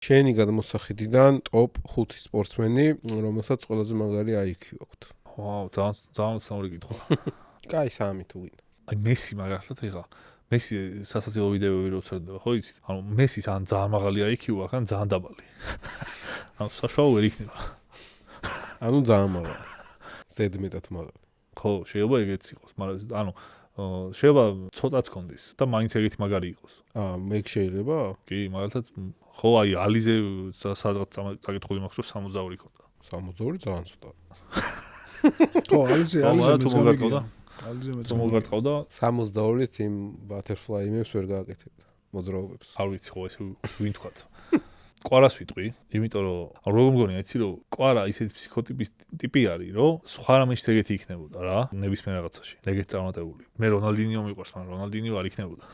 შენი გადმოსახედიდან ტოპ 5 სპორტსმენი, რომელსაც ყველაზე მაგარი IQ აქვთ. ვაუ, ძალიან უცნაური კითხვა. კაი, 3 თუ ვინ. აი მესი მაგალითად ეხლა მესი სასაცილო ვიდეოები რო წერდება, ხო იცით? ანუ მესის ან ძალიან მაღალი IQ აქვს, ან ძალიან დაბალი. ანუ საშუალო ვერ იქნება. ანუ ძალიან მაღალი. ზედმეტად მაღალი. ხო, შეიძლება ეგეც იყოს, მაგრამ ანუ შეიძლება ცოტაც კონდეს და მაინც ეგეთი მაგარი იყოს. მე შეიძლება? კი, მაგალითად ხო, აი ალიზე სადღაც წაკითხული მაქვს, რომ 62 ქონდა. 62 ძალიან ცოტა. ხო, ალიზე მოგარტყავდა. ალიზე მეც მოგარტყავდა. 62-ით იმ butterfly იმებს ვერ გააკეთებდა. მოძრაობებს. არ ვიცი ხო ეს ვინ თქვა. კვარას ვიტყვი, იმიტომ რომ როგორ მგონია იცი რომ კვარა ისეთი ფსიქოტიპის ტიპი არის, რომ სხვა რამეში ეგეთი იქნებოდა რა, ნებისმიერ რაღაცაში. ეგეთ წარმატებული. მე რონალდინიო მიყვარს, მაგრამ რონალდინიო არ იქნებოდა.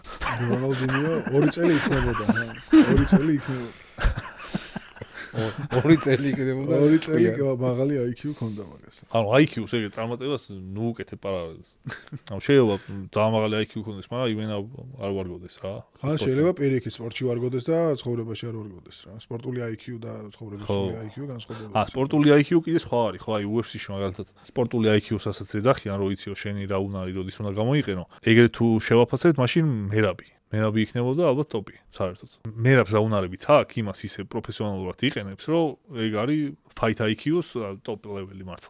რონალდინიო 2 წელი იქნებოდა, 2 წელი იქნებოდა. 2 წელი იქნებოდა. 2 წელი მაღალი IQ ქონდა მაგას. ანუ IQ-ს ეგეთ წარმატებას ნუ უკეთებ პარალელს. ანუ შეიძლება ძალიან მაღალი IQ ქონდეს, მაგრამ იმენა არ ვარგოდეს რა. ან შეიძლება პირიქით სპორტში ვარგოდეს და ცხოვრებაში არ ვარგოდეს რა. სპორტული IQ და ცხოვრებისული IQ განსხვავდება. სპორტული IQ კიდე სხვა არის, ხო, აი UFC-ში მაგალითად სპორტული IQ-ს ასაც ეძახიან, რომ იციო შენი რა უნარი, როდის უნდა გამოიყენო. ეგრე თუ შევაფასებთ, მაშინ მერაბი იქნებოდა ალბათ ტოპი, საერთოდ. მერაბს რა უნარებიც აქვს, იმას ისე პროფესიონალურად იყენებს, რომ ეგ არის fight IQ-ს ტოპ ლეველი მართლა.